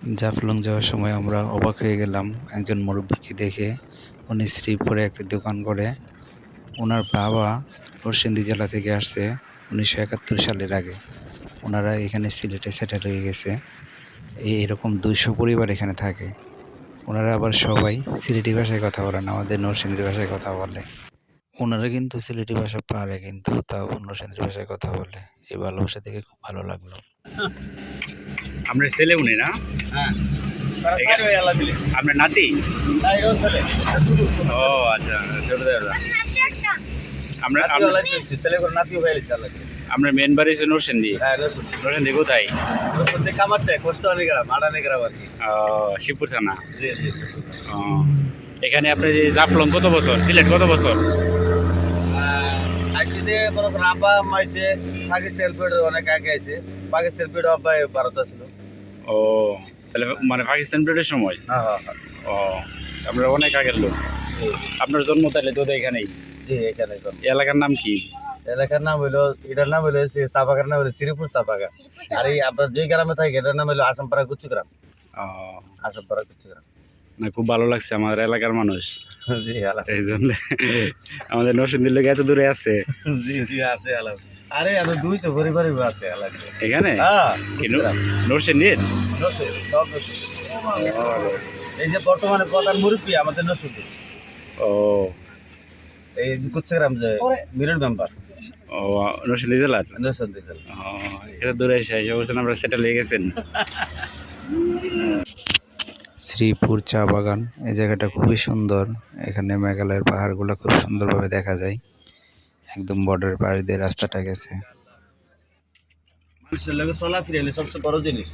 জাফলং যাওয়ার সময় আমরা অবাক হয়ে গেলাম একজন মুরব্বিকে দেখে। উনি শ্রীপুরে একটি দোকান করে। ওনার বাবা নরসিংদী জেলা থেকে আসছে 1971 সালের আগে। ওনারা এখানে সিলেটে সেটেল হয়ে গেছে। এরকম 200 পরিবার এখানে থাকে। ওনারা আবার সবাই সিলেটি ভাষায় কথা বলে না, আমাদের নরসিংদীর ভাষায় কথা বলে। ওনারা কিন্তু সিলেটি ভাষা পারে, কিন্তু তাও নরসিংদীর ভাষায় কথা বলে। এই ভালোবাসা দেখে খুব ভালো লাগলো। আমরা ছেলে উনি না? হ্যাঁ, আপনার নাতি? ও আচ্ছা, ছোটদাদা। আমরা আমরা মেন বাড়ি হচ্ছে নরসিংদী। নরসিংদী কোথায়? শিবপুর থানা। ও, এখানে আপনি যে জাফলং কত বছর, সিলেট কত বছর? অনেক আগে আছে, পাকিস্তান পিরিয়ড আব্বা ভারত ছিল। ও, তাহলে মানে পাকিস্তান পিরিয়ডের সময়। ও, আপনার অনেক আগের লোক। আপনার জন্ম তাহলে তো এখানেই? জি, এখানে। এলাকার নাম কি? এলাকার নাম হইলো, এটার নাম হইলো চা বাগান, নাম হইলো শ্রীপুর চা বাগান। আর এই আপনার যে গ্রামে থাকে এটার নাম হইলো আসামপাড়া কুচুগ্রাম। আসামপাড়া কুচুগ্রাম। না, খুব ভালো লাগছে আমাদের এলাকার মানুষ। জি, এই জন্য আমাদের নরসিংদীর লোক এত দূরে আছে। জি জি, আছে আলাপ। আরে এত 200 পরিবার আছে এলাকা এখানে। নরসিংদীর সব এই যে বর্তমানে প্রধান মুরব্বী আমাদের নরসিংদী। ও, এই কুচগ্রাম যে মিরর মেম্বার। ও, নরসিংদী জেলার। নরসিংদী জেলা। ও, সেটা দূরে এসে অবশ্যই আমরা সেটেল হয়ে গেছেন। শ্রীপুর চা বাগান, এই জায়গাটা খুবই সুন্দর। এখানে মেঘালয়ের পাহাড়গুলো খুব সুন্দরভাবে দেখা যায়। একদম বর্ডারের পাশ দিয়ে রাস্তাটা গেছে। মানুষের লোক চলাফেরা হলে সবচেয়ে বড় জিনিস।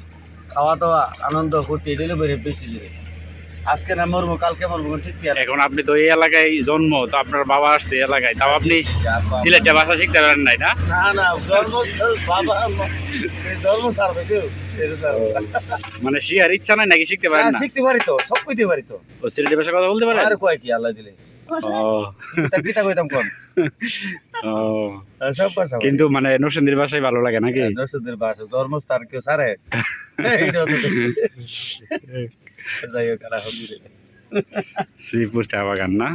খাওয়া দাওয়া, আনন্দ ফুর্তি, এটা হলো বেশি জিনিস। আজকে না মরবো, কালকে মরবো, ঠিক কি? এখন আপনি তো এই এলাকায় জন্ম, তো আপনার বাবা আসছে এলাকায়, তাও আপনি সিলেটের ভাষা শিখতে পারেন নাই না? না, জন্ম বাবা জন্ম ছাড়বে কেউ। মানে শিখার ইচ্ছা নাই নাকি শিখতে পারেন না? শিখতে পারি তো, সব কইতে পারি তো। ও, সিলেটি ভাষা কথা বলতে পারেন? আর কয় কি আল্লাহ দিলে। গীতা কইতাম কোন। ও, সব ভাষা কিন্তু মানে নরসিংদীর ভাষাই ভালো লাগে নাকি? নরসিংদীর ভাষা জন্মস্থান কেউ ছাড়ে। যাই হোক, আলহামদুলিল্লাহ। শ্রীপুর চা বাগান না?